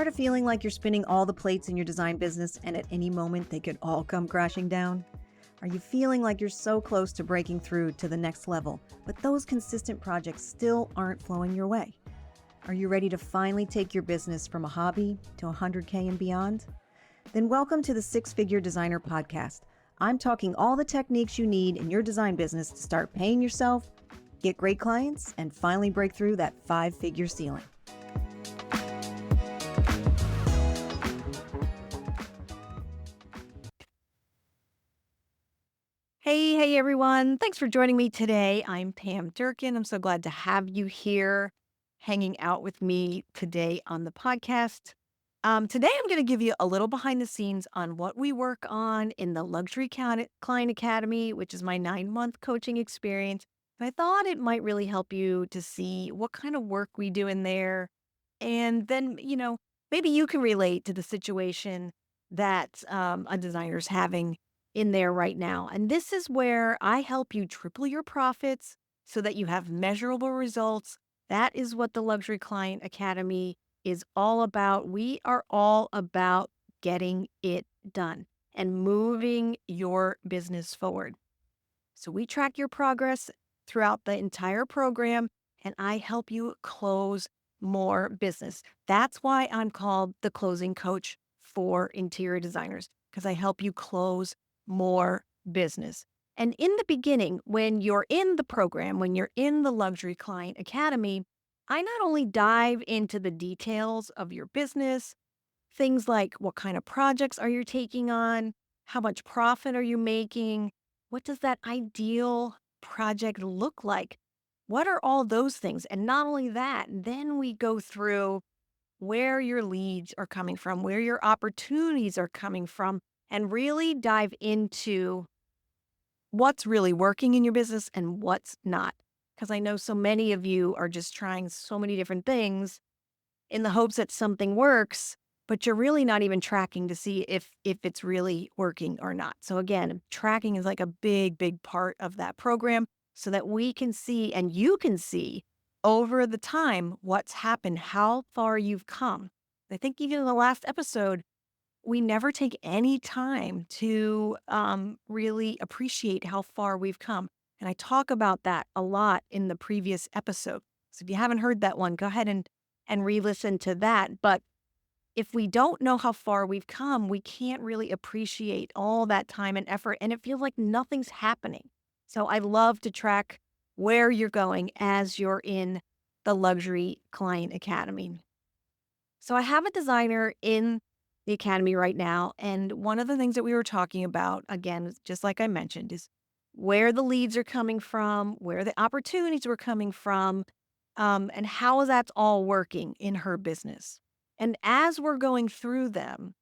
Tired of feeling like you're spinning all the plates in your design business and at any moment they could all come crashing down? Are you feeling like you're so close to breaking through to the next level, but those consistent projects still aren't flowing your way? Are you ready to finally take your business from a hobby to 100K and beyond? Then welcome to the SixFigure Designer Podcast. I'm talking all the techniques you need in your design business to start paying yourself, get great clients, and finally break through that 5-figure ceiling. Hey everyone. Thanks for joining me today. I'm Pam Durkin. I'm so glad to have you here hanging out with me today on the podcast. Today I'm going to give you a little behind the scenes on what we work on in the Luxury Client Academy, which is my 9-month coaching experience. I thought it might really help you to see what kind of work we do in there. And then, maybe you can relate to the situation that a designer's having in there right now. And this is where I help you triple your profits so that you have measurable results. That is what the Luxury Client Academy is all about. We are all about getting it done and moving your business forward. So we track your progress throughout the entire program, and I help you close more business. That's why I'm called the closing coach for interior designers, because I help you close more business. And in the beginning, when you're in the program, when you're in the Luxury Client Academy, I not only dive into the details of your business, things like what kind of projects are you taking on, how much profit are you making, what does that ideal project look like, what are all those things? And not only that, then we go through where your leads are coming from, where your opportunities are coming from, and really dive into what's really working in your business and what's not. Because I know so many of you are just trying so many different things in the hopes that something works, but you're really not even tracking to see if it's really working or not. So again, tracking is like a big, big part of that program so that we can see and you can see over the time what's happened, how far you've come. I think even in the last episode, we never take any time to really appreciate how far we've come. And I talk about that a lot in the previous episode. So if you haven't heard that one, go ahead and re-listen to that. But if we don't know how far we've come, we can't really appreciate all that time and effort. And it feels like nothing's happening. So I love to track where you're going as you're in the Luxury Client Academy. So I have a designer in the Academy right now. And one of the things that we were talking about, again, just like I mentioned, is where the leads are coming from, where the opportunities were coming from, and how that's all working in her business. And as we're going through them,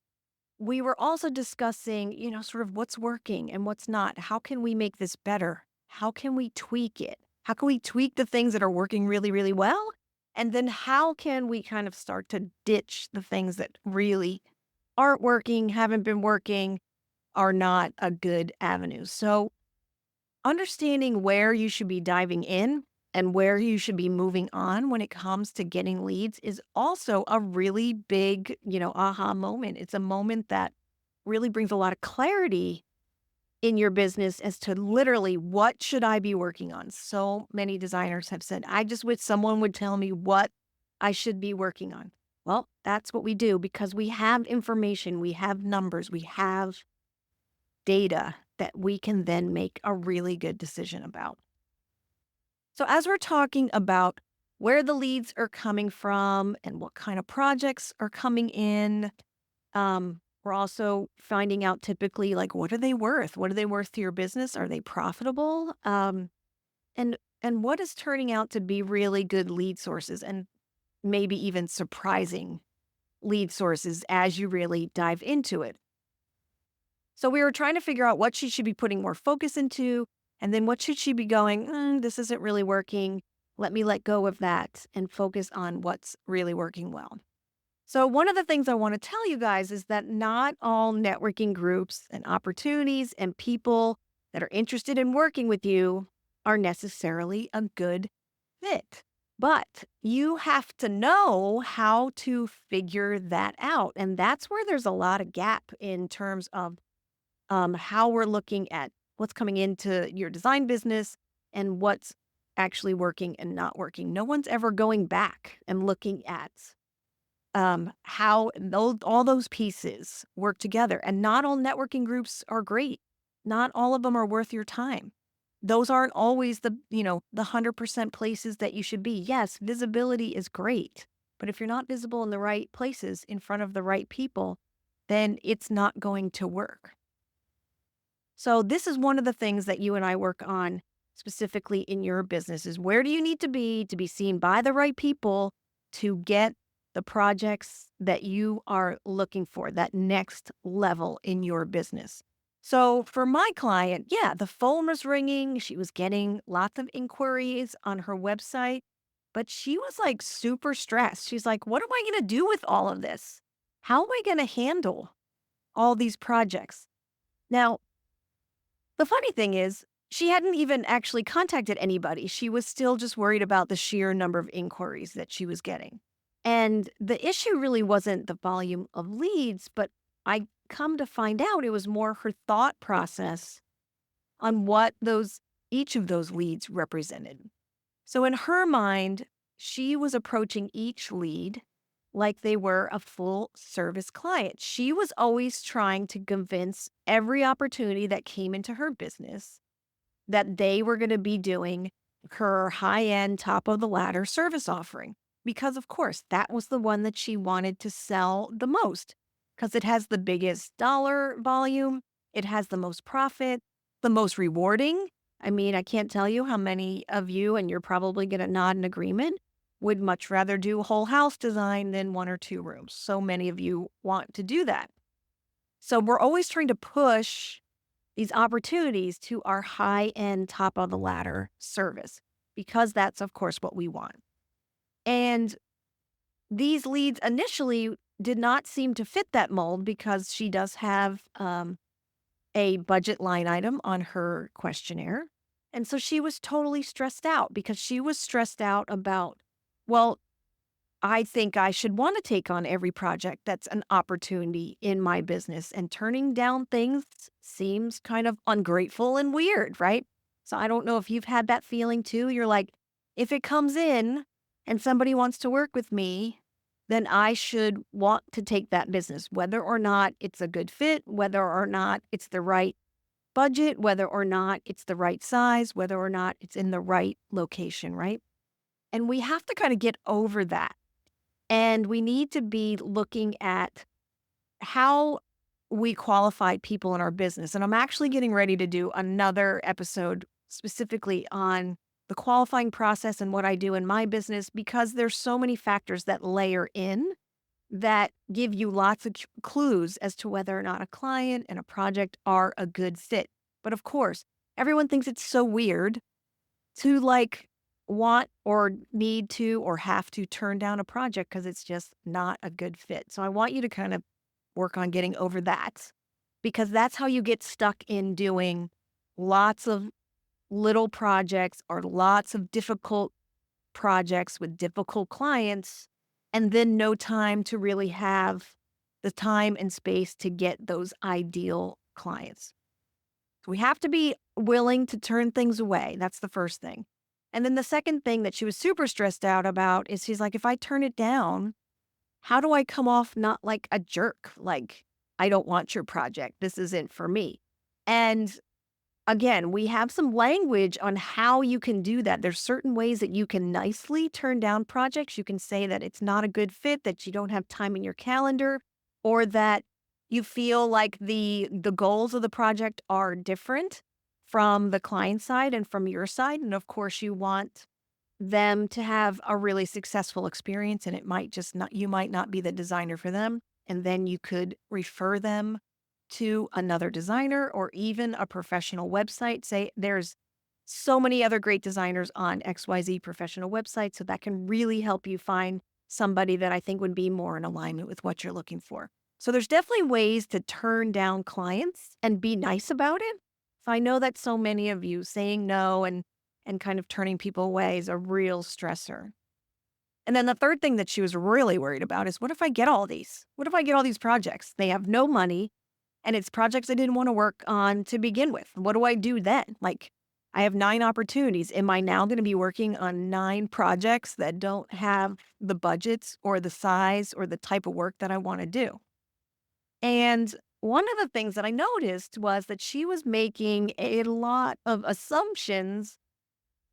we were also discussing, sort of what's working and what's not. How can we make this better? How can we tweak it? How can we tweak the things that are working really, really well? And then how can we kind of start to ditch the things that really aren't working, haven't been working, are not a good avenue? So understanding where you should be diving in and where you should be moving on when it comes to getting leads is also a really big, aha moment. It's a moment that really brings a lot of clarity in your business as to literally what should I be working on. So many designers have said, I just wish someone would tell me what I should be working on. Well, that's what we do because we have information, we have numbers, we have data that we can then make a really good decision about. So as we're talking about where the leads are coming from and what kind of projects are coming in, we're also finding out typically like what are they worth? What are they worth to your business? Are they profitable? And what is turning out to be really good lead sources and maybe even surprising lead sources as you really dive into it. So we were trying to figure out what she should be putting more focus into, and then what should she be going, this isn't really working. Let me let go of that and focus on what's really working well. So one of the things I want to tell you guys is that not all networking groups and opportunities and people that are interested in working with you are necessarily a good fit. But you have to know how to figure that out. And that's where there's a lot of gap in terms of how we're looking at what's coming into your design business and what's actually working and not working. No one's ever going back and looking at how all those pieces work together. And not all networking groups are great. Not all of them are worth your time. Those aren't always the 100% places that you should be. Yes, visibility is great. But if you're not visible in the right places in front of the right people, then it's not going to work. So this is one of the things that you and I work on specifically in your business is where do you need to be seen by the right people to get the projects that you are looking for, that next level in your business. So for my client, yeah, the phone was ringing. She was getting lots of inquiries on her website, but she was like super stressed. She's like, what am I going to do with all of this? How am I going to handle all these projects? Now, the funny thing is, she hadn't even actually contacted anybody. She was still just worried about the sheer number of inquiries that she was getting. And the issue really wasn't the volume of leads, but I come to find out it was more her thought process on what each of those leads represented. So in her mind, she was approaching each lead like they were a full service client. She was always trying to convince every opportunity that came into her business that they were going to be doing her high-end, top-of-the-ladder service offering. Because, of course, that was the one that she wanted to sell the most because it has the biggest dollar volume, it has the most profit, the most rewarding. I mean, I can't tell you how many of you, and you're probably going to nod in agreement, would much rather do whole house design than 1 or 2 rooms. So many of you want to do that. So we're always trying to push these opportunities to our high-end, top-of-the-ladder service because that's, of course, what we want. And these leads initially did not seem to fit that mold because she does have a budget line item on her questionnaire. And so she was totally stressed out because she was stressed out about, well, I think I should want to take on every project that's an opportunity in my business, and turning down things seems kind of ungrateful and weird, right? So I don't know if you've had that feeling too. You're like, if it comes in and somebody wants to work with me, then I should want to take that business, whether or not it's a good fit, whether or not it's the right budget, whether or not it's the right size, whether or not it's in the right location, right? And we have to kind of get over that. And we need to be looking at how we qualify people in our business. And I'm actually getting ready to do another episode specifically on the qualifying process and what I do in my business because there's so many factors that layer in that give you lots of clues as to whether or not a client and a project are a good fit. But of course, everyone thinks it's so weird to want or need to or have to turn down a project because it's just not a good fit. So I want you to kind of work on getting over that because that's how you get stuck in doing lots of little projects or lots of difficult projects with difficult clients and then no time to really have the time and space to get those ideal clients. So we have to be willing to turn things away. That's the first thing. And then the second thing that she was super stressed out about is she's like, if I turn it down, how do I come off not like a jerk? Like, I don't want your project. This isn't for me. And again, we have some language on how you can do that. There's certain ways that you can nicely turn down projects. You can say that it's not a good fit, that you don't have time in your calendar, or that you feel like the goals of the project are different from the client side and from your side. And of course, you want them to have a really successful experience, and it might just not, you might not be the designer for them. And then you could refer them to another designer or even a professional website. Say there's so many other great designers on XYZ professional websites. So that can really help you find somebody that I think would be more in alignment with what you're looking for. So there's definitely ways to turn down clients and be nice about it. So I know that so many of you saying no and kind of turning people away is a real stressor. And then the third thing that she was really worried about is, what if I get all these? What if I get all these projects? They have no money and it's projects I didn't want to work on to begin with. What do I do then? Like, I have 9 opportunities. Am I now going to be working on 9 projects that don't have the budgets or the size or the type of work that I want to do? And one of the things that I noticed was that she was making a lot of assumptions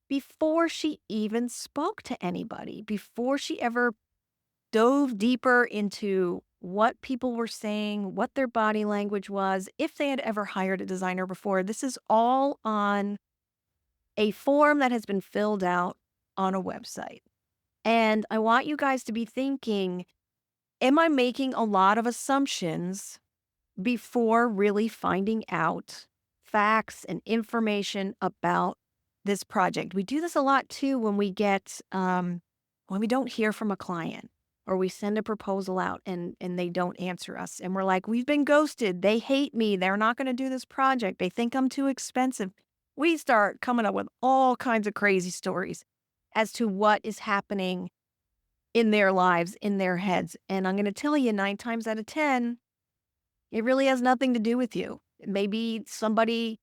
before she even spoke to anybody, before she ever dove deeper into what people were saying, what their body language was, if they had ever hired a designer before. This is all on a form that has been filled out on a website. And I want you guys to be thinking, am I making a lot of assumptions before really finding out facts and information about this project? We do this a lot too when when we don't hear from a client or we send a proposal out and they don't answer us. And we're like, we've been ghosted. They hate me. They're not going to do this project. They think I'm too expensive. We start coming up with all kinds of crazy stories as to what is happening in their lives, in their heads. And I'm going to tell you, 9 times out of 10, it really has nothing to do with you. Maybe somebody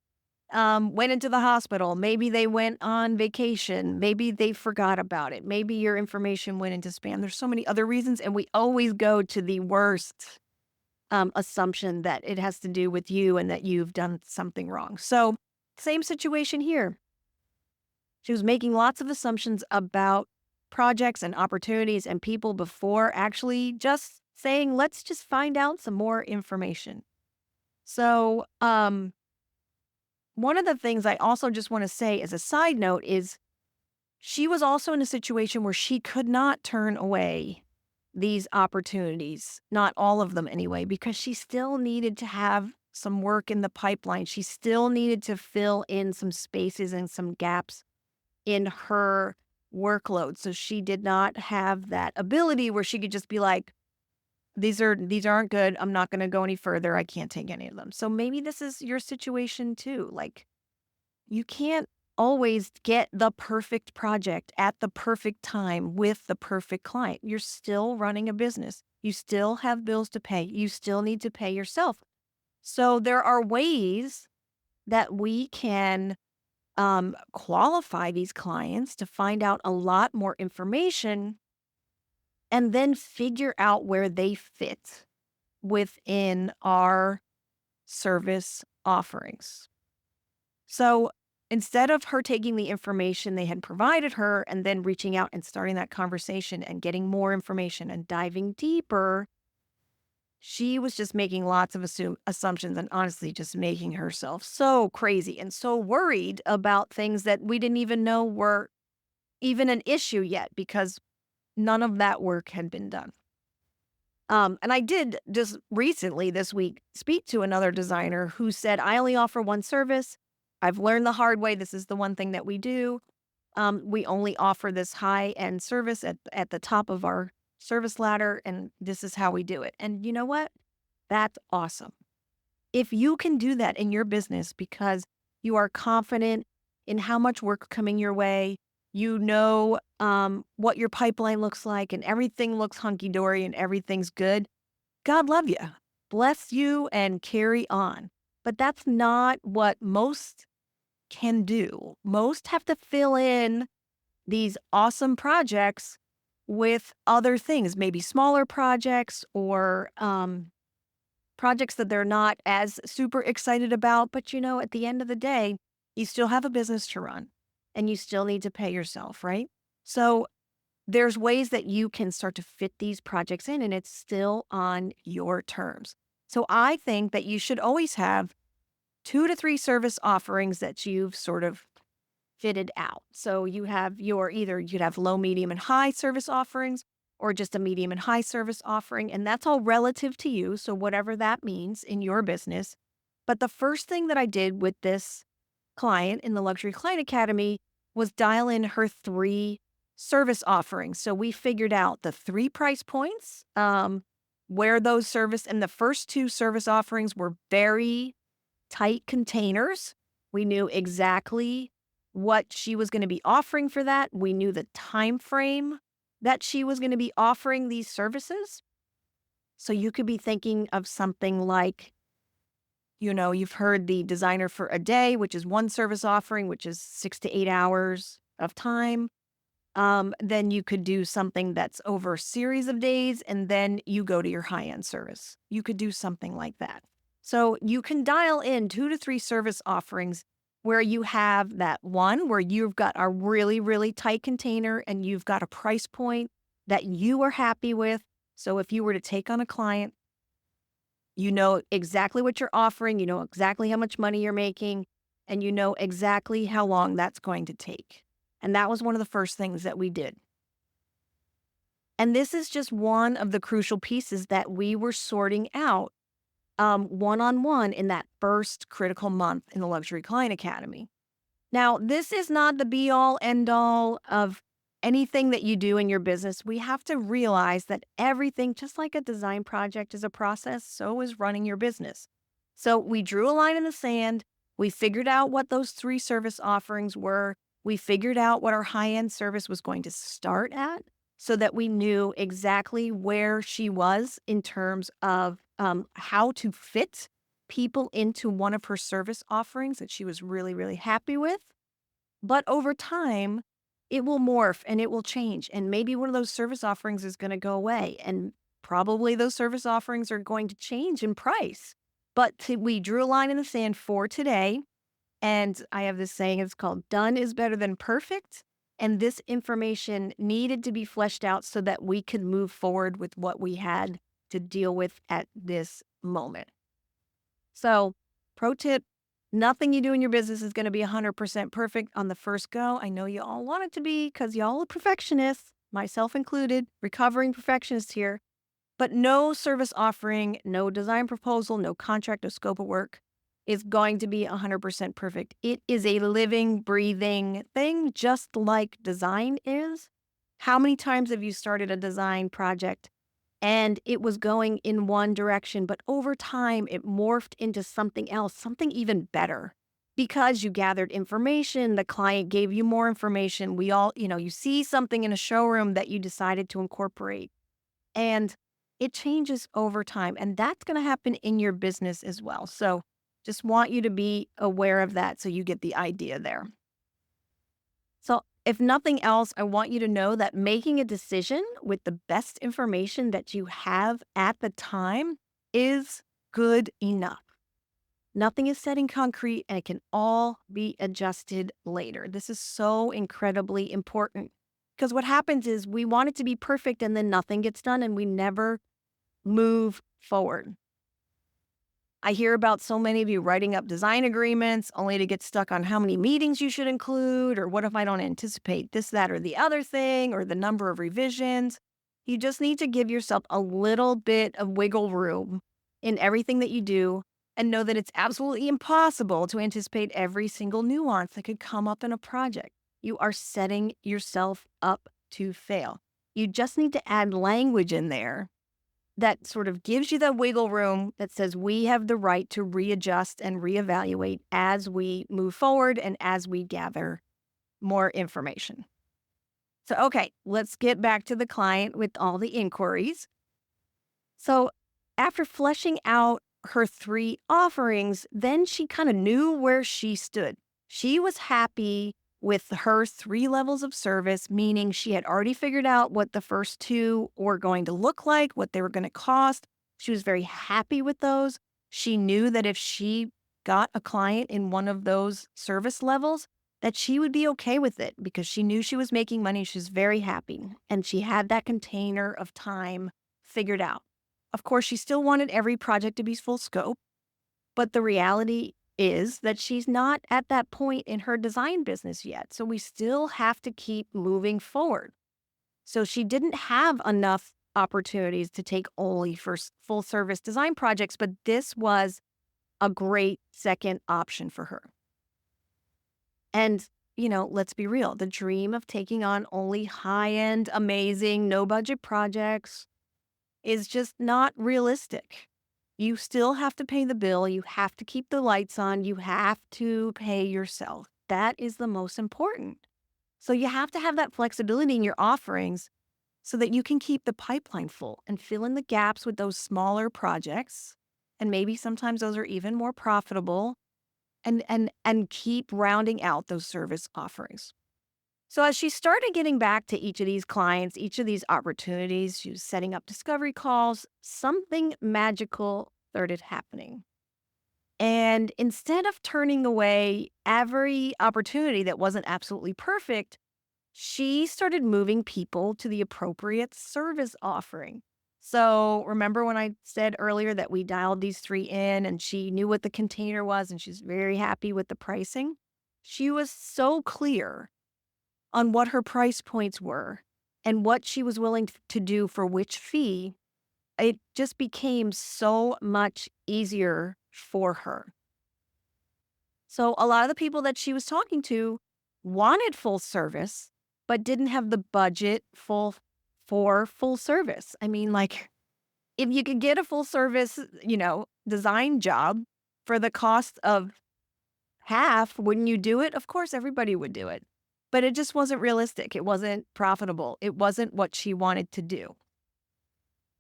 went into the hospital. Maybe they went on vacation. Maybe they forgot about it. Maybe your information went into spam. There's so many other reasons. And we always go to the worst assumption that it has to do with you and that you've done something wrong. So same situation here. She was making lots of assumptions about projects and opportunities and people before actually just saying, let's just find out some more information. So, one of the things I also just want to say as a side note is she was also in a situation where she could not turn away these opportunities, not all of them anyway, because she still needed to have some work in the pipeline. She still needed to fill in some spaces and some gaps in her workload. So she did not have that ability where she could just be like, these aren't good. I'm not going to go any further. I can't take any of them. So maybe this is your situation too. Like, you can't always get the perfect project at the perfect time with the perfect client. You're still running a business. You still have bills to pay. You still need to pay yourself. So there are ways that we can qualify these clients to find out a lot more information and then figure out where they fit within our service offerings. So instead of her taking the information they had provided her and then reaching out and starting that conversation and getting more information and diving deeper, she was just making lots of assumptions and honestly just making herself so crazy and so worried about things that we didn't even know were even an issue yet because none of that work had been done. And I did just recently this week speak to another designer who said, I only offer one service. I've learned the hard way. This is the one thing that we do. We only offer this high-end service at the top of our service ladder, and this is how we do it. And you know what? That's awesome. If you can do that in your business because you are confident in how much work coming your way, you know what your pipeline looks like, and everything looks hunky-dory and everything's good, God love you. Bless you and carry on. But that's not what most can do. Most have to fill in these awesome projects with other things, maybe smaller projects or projects that they're not as super excited about. But at the end of the day, you still have a business to run and you still need to pay yourself, right? So there's ways that you can start to fit these projects in and it's still on your terms. So I think that you should always have 2 to 3 service offerings that you've sort of fitted out. So you'd have low, medium, and high service offerings or just a medium and high service offering. And that's all relative to you. So whatever that means in your business. But the first thing that I did with this client in the Luxury Client Academy was dial in her 3 service offerings. So we figured out the 3 price points, where those service and the first 2 service offerings were very tight containers. We knew exactly what she was going to be offering for that. We knew the time frame that she was going to be offering these services. So you could be thinking of something like, you've heard the designer for a day, which is one service offering, which is 6 to 8 hours of time. Then you could do something that's over a series of days, and then you go to your high-end service. You could do something like that. So you can dial in 2 to 3 service offerings where you have that one where you've got a really, really tight container and you've got a price point that you are happy with. So if you were to take on a client, you know exactly what you're offering, you know exactly how much money you're making, and you know exactly how long that's going to take. And that was one of the first things that we did. And this is just one of the crucial pieces that we were sorting out one-on-one in that first critical month in the Luxury Client Academy. Now, this is not the be-all, end-all of anything that you do in your business. We have to realize that everything, just like a design project is a process, so is running your business. So we drew a line in the sand. We figured out what those 3 service offerings were. We figured out what our high-end service was going to start at so that we knew exactly where she was in terms of how to fit people into one of her service offerings that she was really, really happy with. But over time, it will morph and it will change. And maybe one of those service offerings is going to go away. And probably those service offerings are going to change in price. But we drew a line in the sand for today. And I have this saying, it's called done is better than perfect. And this information needed to be fleshed out so that we could move forward with what we had to deal with at this moment. So, pro tip, nothing you do in your business is going to be 100% perfect on the first go. I know you all want it to be because y'all are perfectionists, myself included, recovering perfectionists here. But no service offering, no design proposal, no contract, no scope of work is going to be 100% perfect. It is a living, breathing thing, just like design is. How many times have you started a design project and it was going in one direction, but over time it morphed into something else, something even better? Because you gathered information, the client gave you more information. We all, you see something in a showroom that you decided to incorporate. And it changes over time. And that's going to happen in your business as well. So just want you to be aware of that so you get the idea there. So if nothing else, I want you to know that making a decision with the best information that you have at the time is good enough. Nothing is set in concrete and it can all be adjusted later. This is so incredibly important because what happens is we want it to be perfect and then nothing gets done and we never move forward. I hear about so many of you writing up design agreements only to get stuck on how many meetings you should include, or what if I don't anticipate this, that, or the other thing, or the number of revisions. You just need to give yourself a little bit of wiggle room in everything that you do and know that it's absolutely impossible to anticipate every single nuance that could come up in a project. You are setting yourself up to fail. You just need to add language in there that sort of gives you the wiggle room that says we have the right to readjust and reevaluate as we move forward and as we gather more information. So, okay, let's get back to the client with all the inquiries. So after fleshing out her 3 offerings, then she kind of knew where she stood. She was happy with her 3 levels of service, meaning she had already figured out what the first 2 were going to look like, what they were going to cost. She was very happy with those. She knew that if she got a client in one of those service levels, that she would be okay with it because she knew she was making money. She was very happy and she had that container of time figured out. Of course, she still wanted every project to be full scope, but the reality is that she's not at that point in her design business yet. So we still have to keep moving forward. So she didn't have enough opportunities to take only for full service design projects, but this was a great second option for her. And, let's be real, the dream of taking on only high-end, amazing, no-budget projects is just not realistic. You still have to pay the bill. You have to keep the lights on. You have to pay yourself. That is the most important. So you have to have that flexibility in your offerings so that you can keep the pipeline full and fill in the gaps with those smaller projects. And maybe sometimes those are even more profitable and keep rounding out those service offerings. So as she started getting back to each of these clients, each of these opportunities, she was setting up discovery calls, something magical started happening. And instead of turning away every opportunity that wasn't absolutely perfect, she started moving people to the appropriate service offering. So remember when I said earlier that we dialed these three in and she knew what the container was and she's very happy with the pricing? She was so clear on what her price points were and what she was willing to do for which fee. It just became so much easier for her. So a lot of the people that she was talking to wanted full service, but didn't have the budget for full service. I mean, like, if you could get a full service, design job for the cost of half, wouldn't you do it? Of course, everybody would do it. But it just wasn't realistic. It wasn't profitable. It wasn't what she wanted to do.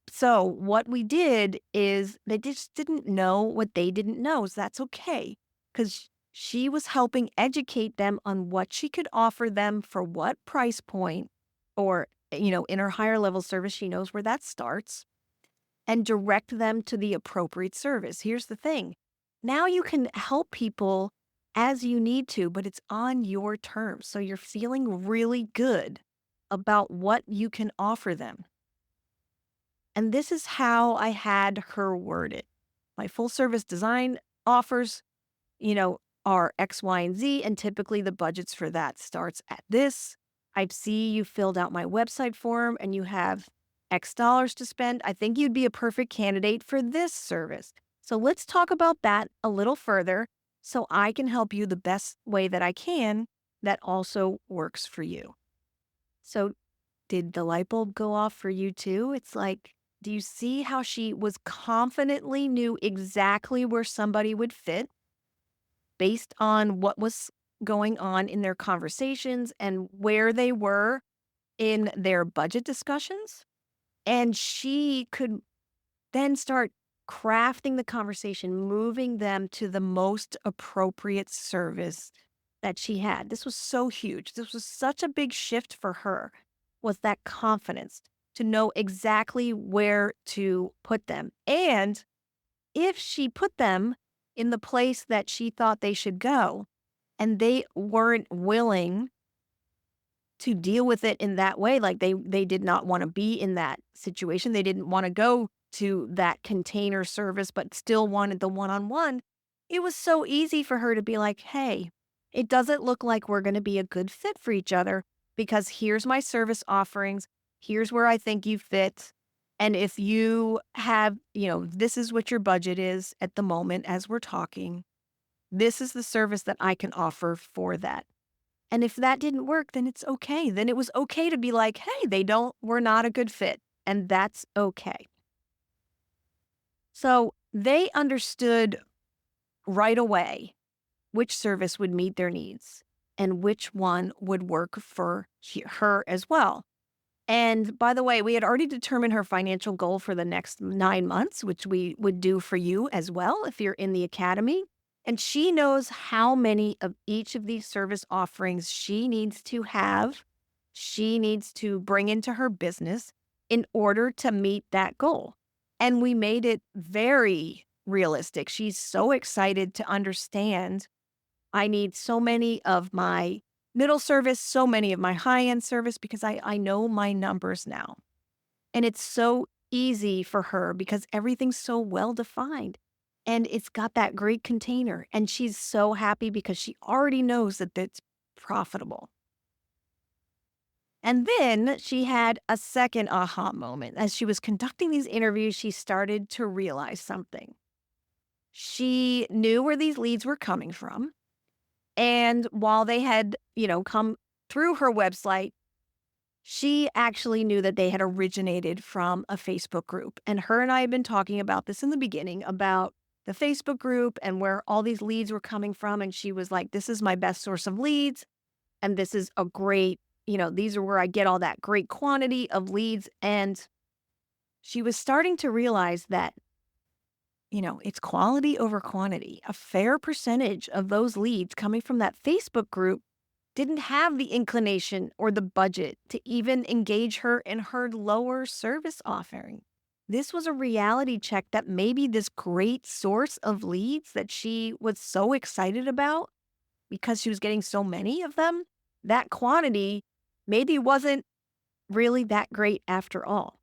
So what we did is they just didn't know what they didn't know. So that's okay, because she was helping educate them on what she could offer them for what price point, or, in her higher level service, she knows where that starts, and direct them to the appropriate service. Here's the thing. Now you can help people as you need to, but it's on your terms. So you're feeling really good about what you can offer them. And this is how I had her word it. My full service design offers, are X, Y, and Z, and typically the budgets for that starts at this. I see you filled out my website form and you have X dollars to spend. I think you'd be a perfect candidate for this service. So let's talk about that a little further so I can help you the best way that I can that also works for you. So did the light bulb go off for you too? It's like, do you see how she was confidently knew exactly where somebody would fit based on what was going on in their conversations and where they were in their budget discussions? And she could then start crafting the conversation, moving them to the most appropriate service that she had. This was so huge. This was such a big shift for her, was that confidence to know exactly where to put them. And if she put them in the place that she thought they should go, and they weren't willing to deal with it in that way, like they did not want to be in that situation. They didn't want to go to that container service, but still wanted the one-on-one. It was so easy for her to be like, hey, it doesn't look like we're going to be a good fit for each other because here's my service offerings. Here's where I think you fit. And if you have, this is what your budget is at the moment as we're talking. This is the service that I can offer for that. And if that didn't work, then it's okay. Then it was okay to be like, hey, we're not a good fit. And that's okay. So they understood right away which service would meet their needs and which one would work for her as well. And by the way, we had already determined her financial goal for the next 9 months, which we would do for you as well if you're in the academy. And she knows how many of each of these service offerings she needs to have, she needs to bring into her business in order to meet that goal. And we made it very realistic. She's so excited to understand I need so many of my middle service, so many of my high-end service, because I know my numbers now. And it's so easy for her because everything's so well-defined. And it's got that great container. And she's so happy because she already knows that it's profitable. And then she had a second aha moment. As she was conducting these interviews, she started to realize something. She knew where these leads were coming from. And while they had, come through her website, she actually knew that they had originated from a Facebook group. And her and I had been talking about this in the beginning about the Facebook group and where all these leads were coming from. And she was like, this is my best source of leads. And this is a great these are where I get all that great quantity of leads. And she was starting to realize that, it's quality over quantity. A fair percentage of those leads coming from that Facebook group didn't have the inclination or the budget to even engage her in her lower service offering. This was a reality check that maybe this great source of leads that she was so excited about because she was getting so many of them, that quantity maybe wasn't really that great after all.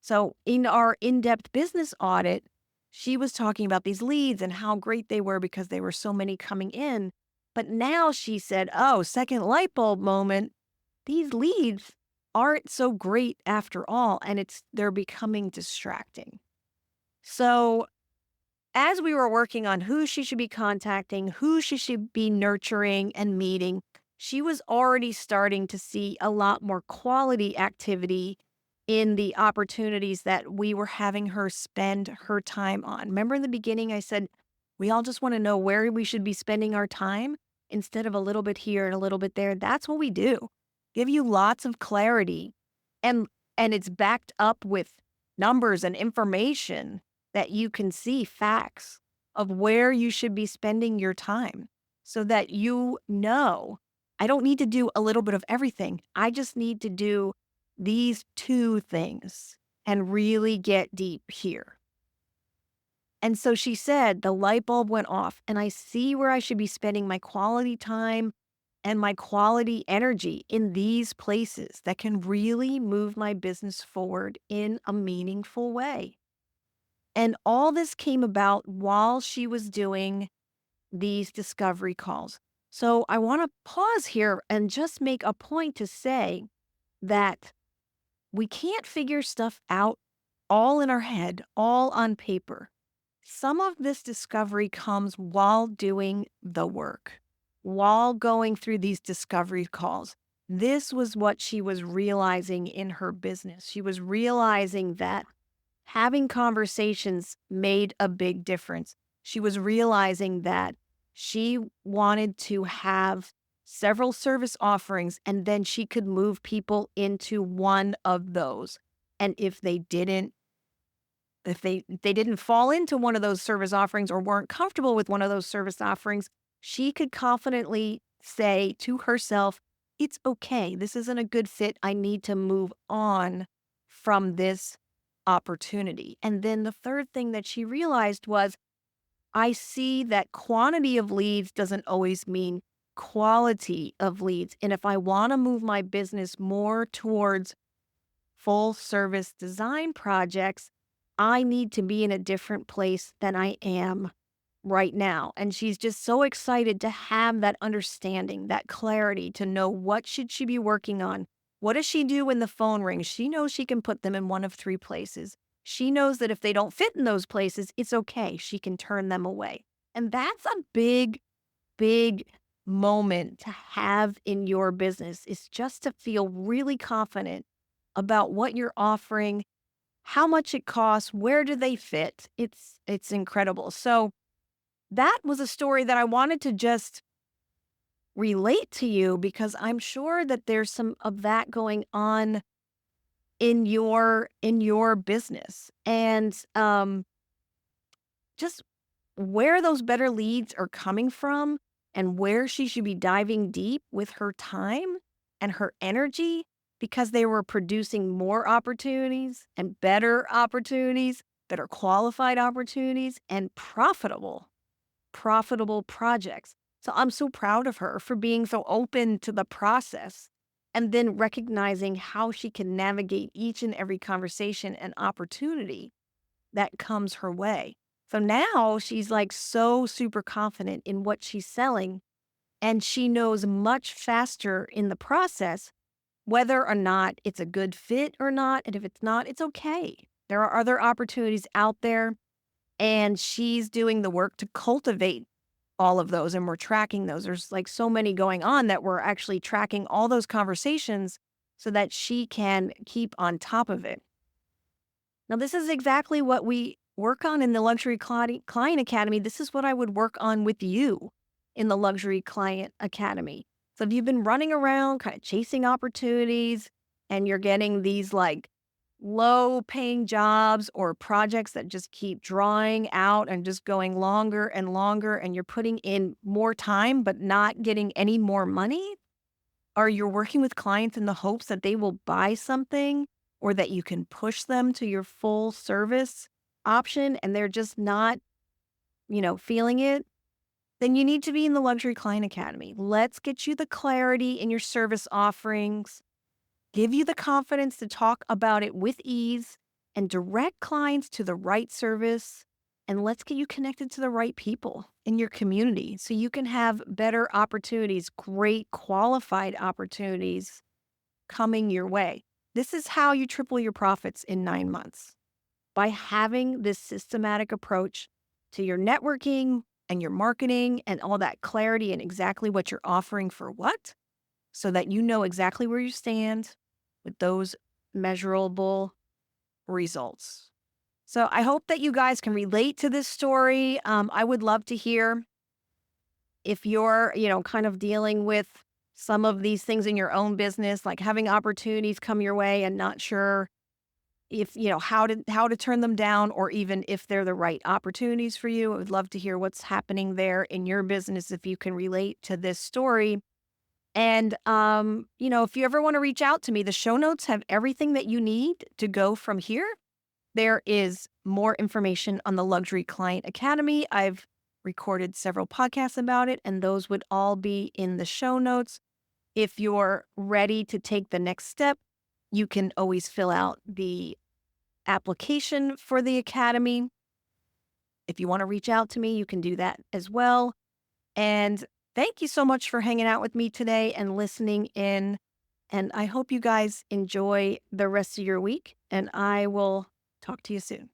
So in our in-depth business audit, she was talking about these leads and how great they were because there were so many coming in. But now she said, oh, second light bulb moment, these leads aren't so great after all, and they're becoming distracting. So as we were working on who she should be contacting, who she should be nurturing and meeting, she was already starting to see a lot more quality activity in the opportunities that we were having her spend her time on. Remember in the beginning, I said, we all just want to know where we should be spending our time instead of a little bit here and a little bit there. That's what we do. Give you lots of clarity. And it's backed up with numbers and information that you can see, facts of where you should be spending your time so that I don't need to do a little bit of everything. I just need to do these two things and really get deep here. And so she said the light bulb went off and I see where I should be spending my quality time and my quality energy in these places that can really move my business forward in a meaningful way. And all this came about while she was doing these discovery calls. So I want to pause here and just make a point to say that we can't figure stuff out all in our head, all on paper. Some of this discovery comes while doing the work, while going through these discovery calls. This was what she was realizing in her business. She was realizing that having conversations made a big difference. She was realizing that she wanted to have several service offerings and then she could move people into one of those. And if they didn't fall into one of those service offerings or weren't comfortable with one of those service offerings, she could confidently say to herself, it's okay. This isn't a good fit. I need to move on from this opportunity. And then the third thing that she realized was, I see that quantity of leads doesn't always mean quality of leads. And if I want to move my business more towards full service design projects, I need to be in a different place than I am right now. And she's just so excited to have that understanding, that clarity, to know what should she be working on. What does she do when the phone rings? She knows she can put them in one of three places. She knows that if they don't fit in those places, it's okay. She can turn them away. And that's a big, big moment to have in your business, is just to feel really confident about what you're offering, how much it costs, where do they fit. It's incredible. So that was a story that I wanted to just relate to you because I'm sure that there's some of that going on in your business. And just where those better leads are coming from and where she should be diving deep with her time and her energy, because they were producing more opportunities and better opportunities, better qualified opportunities, and profitable projects. So I'm so proud of her for being so open to the process and then recognizing how she can navigate each and every conversation and opportunity that comes her way. So now she's like so super confident in what she's selling, and she knows much faster in the process whether or not it's a good fit or not. And if it's not, it's okay. There are other opportunities out there, and she's doing the work to cultivate all of those, and we're tracking those. There's like so many going on that we're actually tracking all those conversations so that she can keep on top of it. Now, this is exactly what we work on in the Luxury Client Academy. This is what I would work on with you in the Luxury Client Academy. So if you've been running around kind of chasing opportunities and you're getting these like low paying jobs or projects that just keep drawing out and just going longer and longer, and you're putting in more time but not getting any more money, or you're working with clients in the hopes that they will buy something or that you can push them to your full service option and they're just not, feeling it, then you need to be in the Luxury Client Academy. Let's get you the clarity in your service offerings, give you the confidence to talk about it with ease, and direct clients to the right service. And let's get you connected to the right people in your community so you can have better opportunities, great qualified opportunities coming your way. This is how you triple your profits in 9 months, by having this systematic approach to your networking and your marketing and all that clarity and exactly what you're offering for what, so that you know exactly where you stand with those measurable results. So I hope that you guys can relate to this story. I would love to hear if you're, kind of dealing with some of these things in your own business, like having opportunities come your way and not sure if, how to turn them down, or even if they're the right opportunities for you. I would love to hear what's happening there in your business if you can relate to this story. And, if you ever want to reach out to me, the show notes have everything that you need to go from here. There is more information on the Luxury Client Academy. I've recorded several podcasts about it, and those would all be in the show notes. If you're ready to take the next step, you can always fill out the application for the Academy. If you want to reach out to me, you can do that as well. And thank you so much for hanging out with me today and listening in. And I hope you guys enjoy the rest of your week, and I will talk to you soon.